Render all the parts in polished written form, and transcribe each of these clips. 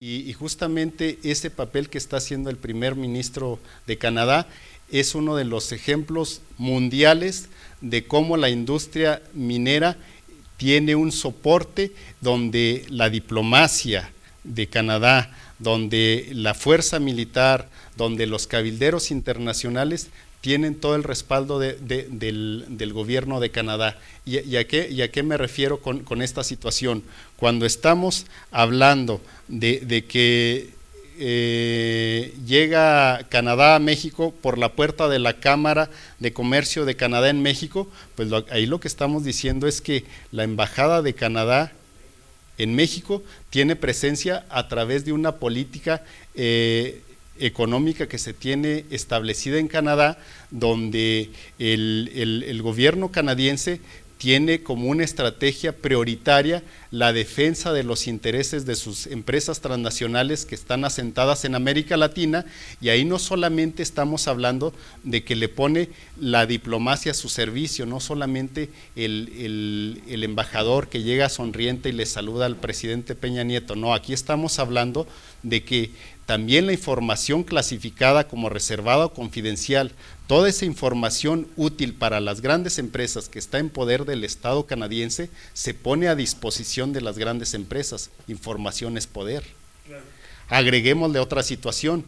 Y justamente ese papel que está haciendo el primer ministro de Canadá es uno de los ejemplos mundiales de cómo la industria minera tiene un soporte donde la diplomacia de Canadá, donde la fuerza militar, donde los cabilderos internacionales tienen todo el respaldo del gobierno de Canadá. ¿Y a qué me refiero con esta situación? Cuando estamos hablando de que llega Canadá a México por la puerta de la Cámara de Comercio de Canadá en México, pues ahí lo que estamos diciendo es que la Embajada de Canadá en México tiene presencia a través de una política económica que se tiene establecida en Canadá, donde el gobierno canadiense tiene como una estrategia prioritaria la defensa de los intereses de sus empresas transnacionales que están asentadas en América Latina, y ahí no solamente estamos hablando de que le pone la diplomacia a su servicio, no solamente el embajador que llega sonriente y le saluda al presidente Peña Nieto, no, aquí estamos hablando de que también la información clasificada como reservada o confidencial, toda esa información útil para las grandes empresas que está en poder del Estado canadiense, se pone a disposición de las grandes empresas. Información es poder. Claro. Agreguémosle otra situación.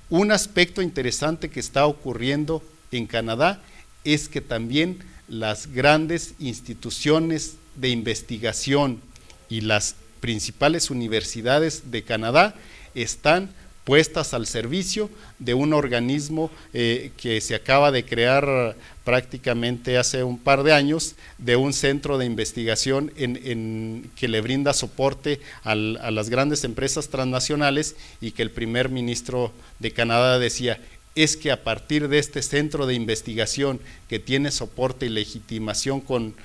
Un aspecto interesante que está ocurriendo en Canadá es que también las grandes instituciones de investigación y las principales universidades de Canadá están puestas al servicio de un organismo que se acaba de crear prácticamente hace un par de años, de un centro de investigación que le brinda soporte a las grandes empresas transnacionales, y que el primer ministro de Canadá decía, es que a partir de este centro de investigación que tiene soporte y legitimación con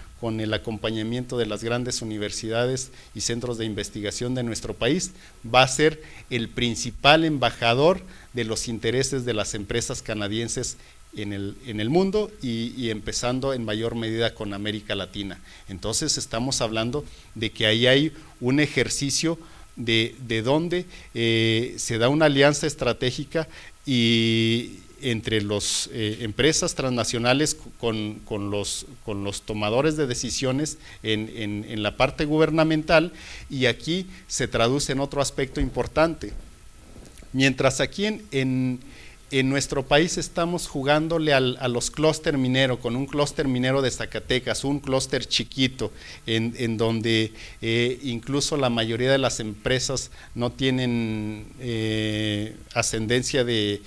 el acompañamiento de las grandes universidades y centros de investigación de nuestro país, va a ser el principal embajador de los intereses de las empresas canadienses en el mundo y empezando en mayor medida con América Latina. Entonces estamos hablando de que ahí hay un ejercicio de donde se da una alianza estratégica y entre las empresas transnacionales con los tomadores de decisiones en la parte gubernamental, y aquí se traduce en otro aspecto importante. Mientras aquí en nuestro país estamos jugándole a los clúster minero, con un clúster minero de Zacatecas, un clúster chiquito, en donde incluso la mayoría de las empresas no tienen ascendencia de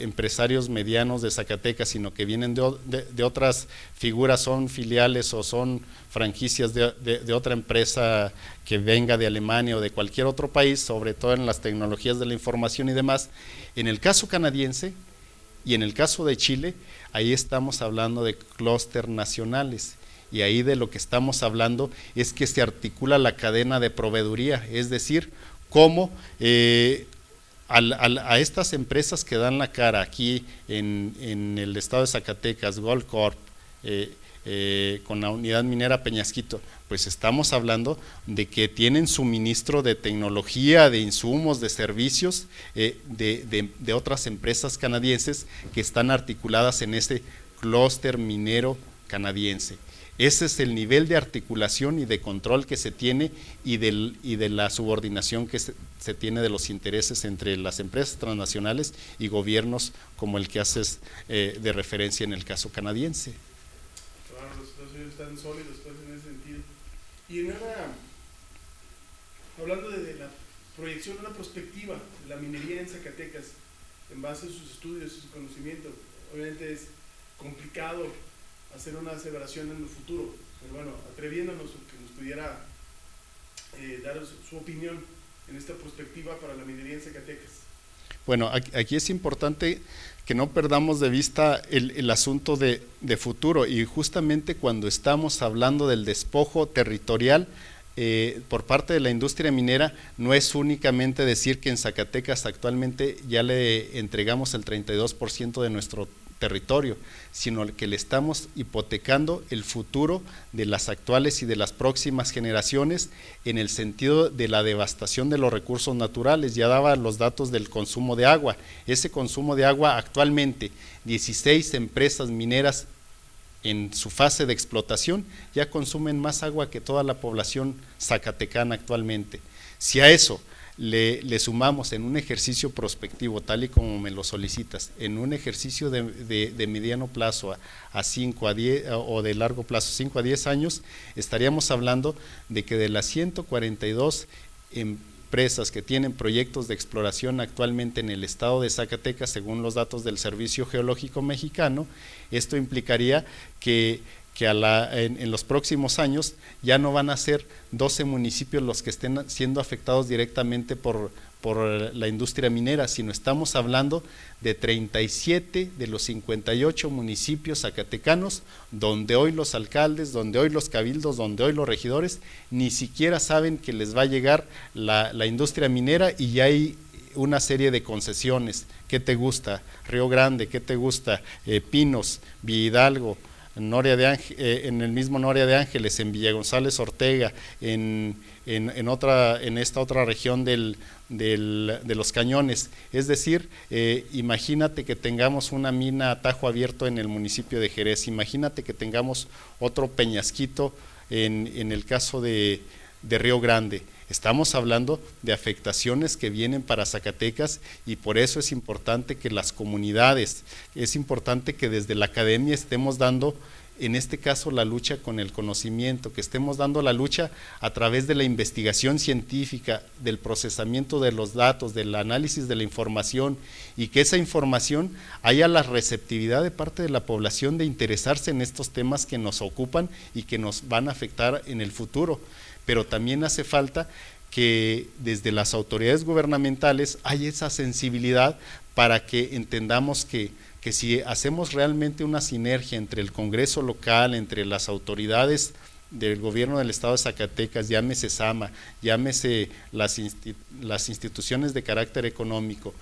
empresarios medianos de Zacatecas, sino que vienen de otras figuras, son filiales o son franquicias de otra empresa que venga de Alemania o de cualquier otro país, sobre todo en las tecnologías de la información y demás. En el caso canadiense y en el caso de Chile, ahí estamos hablando de clúster nacionales, y ahí de lo que estamos hablando es que se articula la cadena de proveeduría, es decir, cómo a estas empresas que dan la cara aquí en el estado de Zacatecas, Goldcorp, con la unidad minera Peñasquito, pues estamos hablando de que tienen suministro de tecnología, de insumos, de servicios de otras empresas canadienses que están articuladas en ese clúster minero canadiense. Ese es el nivel de articulación y de control que se tiene y de la subordinación que se tiene de los intereses entre las empresas transnacionales y gobiernos como el que haces de referencia en el caso canadiense. Claro, los Estados Unidos están sólidos pues, en ese sentido. Y hablando de la proyección, una perspectiva de la minería en Zacatecas, en base a sus estudios y su conocimiento, obviamente es complicado hacer una aseveración en el futuro, pero bueno, atreviéndonos que nos pudiera dar su opinión en esta perspectiva para la minería en Zacatecas. Bueno, aquí es importante que no perdamos de vista el asunto de futuro, y justamente cuando estamos hablando del despojo territorial por parte de la industria minera, no es únicamente decir que en Zacatecas actualmente ya le entregamos el 32% de nuestro territorio, sino que le estamos hipotecando el futuro de las actuales y de las próximas generaciones en el sentido de la devastación de los recursos naturales. Ya daba los datos del consumo de agua. Ese consumo de agua actualmente, 16 empresas mineras en su fase de explotación ya consumen más agua que toda la población zacatecana actualmente. Si a eso le sumamos en un ejercicio prospectivo, tal y como me lo solicitas, en un ejercicio de mediano plazo a 5 a 10 o de largo plazo, 5 a 10 años, estaríamos hablando de que de las 142 empresas que tienen proyectos de exploración actualmente en el estado de Zacatecas, según los datos del Servicio Geológico Mexicano, esto implicaría que en los próximos años ya no van a ser 12 municipios los que estén siendo afectados directamente por la industria minera, sino estamos hablando de 37 de los 58 municipios zacatecanos, donde hoy los alcaldes, donde hoy los cabildos, donde hoy los regidores ni siquiera saben que les va a llegar la industria minera, y ya hay una serie de concesiones. ¿Qué te gusta? Río Grande, ¿qué te gusta? Pinos, Villa Hidalgo, en el mismo Noria de Ángeles, en Villa González Ortega, en esta otra región de los Cañones. Es decir, imagínate que tengamos una mina a Tajo Abierto en el municipio de Jerez, imagínate que tengamos otro Peñasquito en el caso de Río Grande. Estamos hablando de afectaciones que vienen para Zacatecas, y por eso es importante que las comunidades, es importante que desde la academia estemos dando, en este caso, la lucha con el conocimiento, que estemos dando la lucha a través de la investigación científica, del procesamiento de los datos, del análisis de la información, y que esa información haya la receptividad de parte de la población de interesarse en estos temas que nos ocupan y que nos van a afectar en el futuro. Pero también hace falta que desde las autoridades gubernamentales haya esa sensibilidad para que entendamos que si hacemos realmente una sinergia entre el Congreso local, entre las autoridades del gobierno del estado de Zacatecas, llámese SAMA, llámese las instituciones de carácter económico,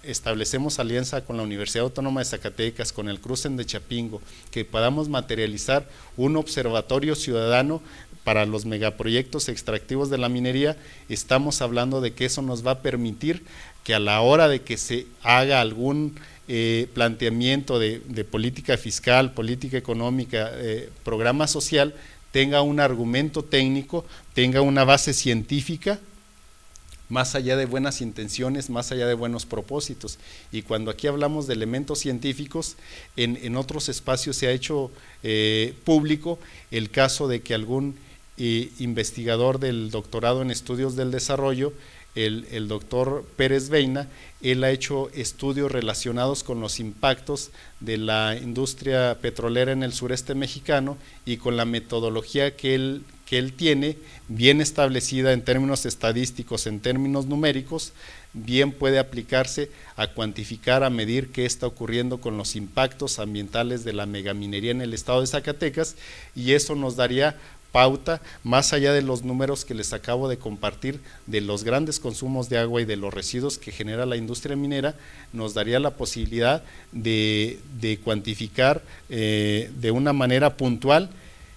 establecemos alianza con la Universidad Autónoma de Zacatecas, con el Crucen de Chapingo, que podamos materializar un observatorio ciudadano para los megaproyectos extractivos de la minería. Estamos hablando de que eso nos va a permitir que a la hora de que se haga algún planteamiento de política fiscal, política económica, programa social, tenga un argumento técnico, tenga una base científica, más allá de buenas intenciones, más allá de buenos propósitos. Y cuando aquí hablamos de elementos científicos, en otros espacios se ha hecho público el caso de que algún investigador del doctorado en estudios del desarrollo, el doctor Pérez Veina, él ha hecho estudios relacionados con los impactos de la industria petrolera en el sureste mexicano, y con la metodología que él tiene, bien establecida en términos estadísticos, en términos numéricos, bien puede aplicarse a cuantificar, a medir qué está ocurriendo con los impactos ambientales de la megaminería en el estado de Zacatecas, y eso nos daría pauta, más allá de los números que les acabo de compartir, de los grandes consumos de agua y de los residuos que genera la industria minera, nos daría la posibilidad de cuantificar de una manera puntual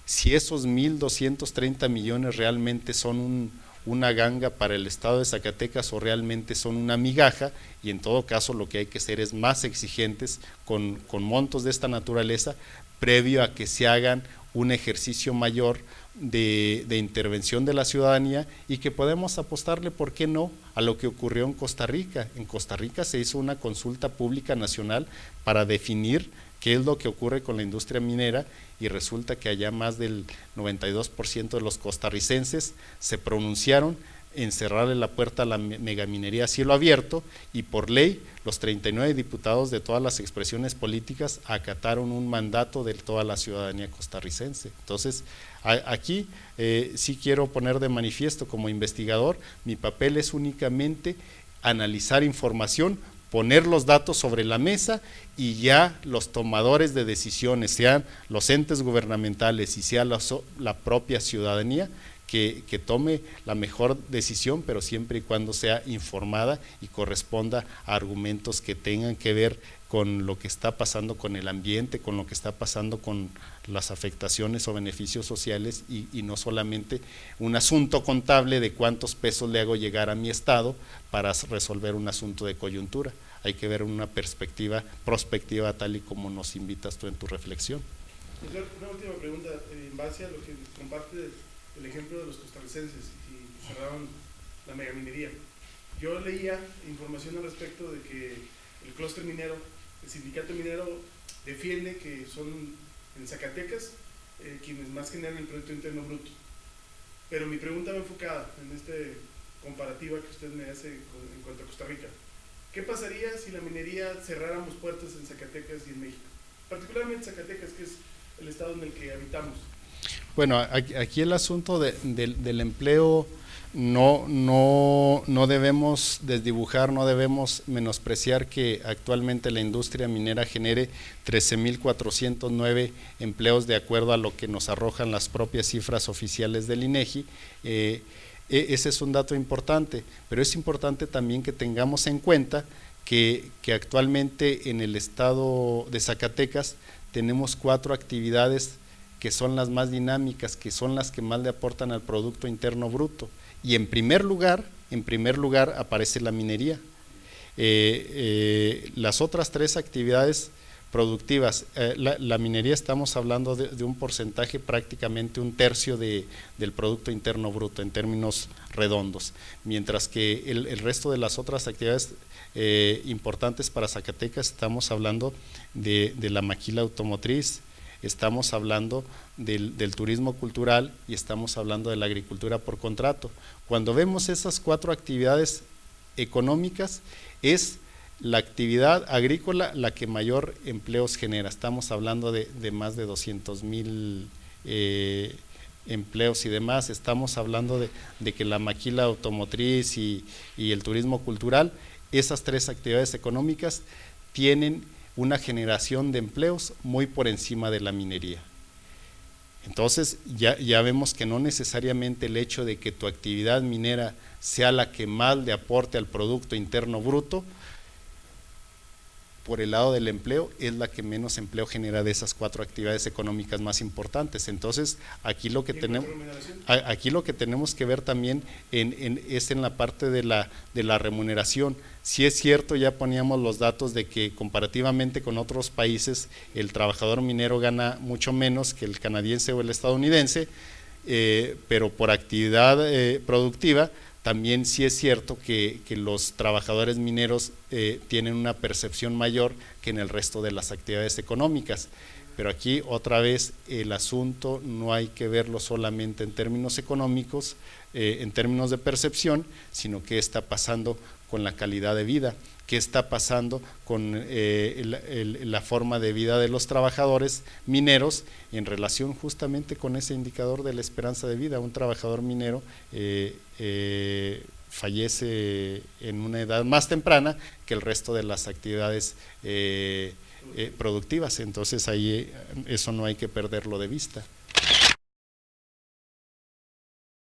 si esos 1.230 millones realmente son una ganga para el estado de Zacatecas o realmente son una migaja, y en todo caso lo que hay que hacer es más exigentes con montos de esta naturaleza, previo a que se hagan un ejercicio mayor de intervención de la ciudadanía, y que podemos apostarle, ¿por qué no?, a lo que ocurrió en Costa Rica. En Costa Rica se hizo una consulta pública nacional para definir qué es lo que ocurre con la industria minera, y resulta que allá más del 92% de los costarricenses se pronunciaron en cerrarle la puerta a la megaminería a cielo abierto, y por ley los 39 diputados de todas las expresiones políticas acataron un mandato de toda la ciudadanía costarricense. Entonces, aquí sí quiero poner de manifiesto, como investigador, mi papel es únicamente analizar información, poner los datos sobre la mesa, y ya los tomadores de decisiones, sean los entes gubernamentales y sea la propia ciudadanía, que tome la mejor decisión, pero siempre y cuando sea informada y corresponda a argumentos que tengan que ver con lo que está pasando con el ambiente, con lo que está pasando con las afectaciones o beneficios sociales y no solamente un asunto contable de cuántos pesos le hago llegar a mi estado para resolver un asunto de coyuntura. Hay que ver una perspectiva prospectiva tal y como nos invitas tú en tu reflexión. Una última pregunta, en base a lo que comparte el ejemplo de los costarricenses y cerraron la megaminería. Yo leía información al respecto de que el clúster minero, el sindicato minero defiende que son en Zacatecas quienes más generan el Producto Interno Bruto. Pero mi pregunta va enfocada en esta comparativa que usted me hace en cuanto a Costa Rica. ¿Qué pasaría si la minería cerráramos puertas en Zacatecas y en México? Particularmente Zacatecas, que es el estado en el que habitamos. Bueno, aquí el asunto del empleo no debemos desdibujar, no debemos menospreciar que actualmente la industria minera genere 13.409 empleos de acuerdo a lo que nos arrojan las propias cifras oficiales del INEGI. Ese es un dato importante, pero es importante también que tengamos en cuenta que actualmente en el estado de Zacatecas tenemos 4 actividades que son las más dinámicas, que son las que más le aportan al Producto Interno Bruto. Y en primer lugar aparece la minería. Las otras 3 actividades productivas, la minería estamos hablando de un porcentaje prácticamente 1/3 del Producto Interno Bruto en términos redondos, mientras que el resto de las otras actividades importantes para Zacatecas estamos hablando de la maquila automotriz, estamos hablando del turismo cultural y estamos hablando de la agricultura por contrato. Cuando vemos esas 4 actividades económicas, es la actividad agrícola la que mayor empleos genera. Estamos hablando de más de 200,000 empleos y demás. Estamos hablando de que la maquila automotriz y el turismo cultural, esas 3 actividades económicas tienen una generación de empleos muy por encima de la minería. Entonces ya vemos que no necesariamente el hecho de que tu actividad minera sea la que más le aporte al Producto Interno Bruto, por el lado del empleo, es la que menos empleo genera de esas 4 actividades económicas más importantes. Entonces, aquí lo que tenemos que ver también es en la parte de la remuneración. Si es cierto, ya poníamos los datos de que comparativamente con otros países, el trabajador minero gana mucho menos que el canadiense o el estadounidense, pero por actividad productiva, también sí es cierto que los trabajadores mineros tienen una percepción mayor que en el resto de las actividades económicas, pero aquí otra vez el asunto no hay que verlo solamente en términos económicos, en términos de percepción, sino qué está pasando con la calidad de vida, qué está pasando con la forma de vida de los trabajadores mineros en relación justamente con ese indicador de la esperanza de vida. Un trabajador minero fallece en una edad más temprana que el resto de las actividades productivas, entonces ahí eso no hay que perderlo de vista.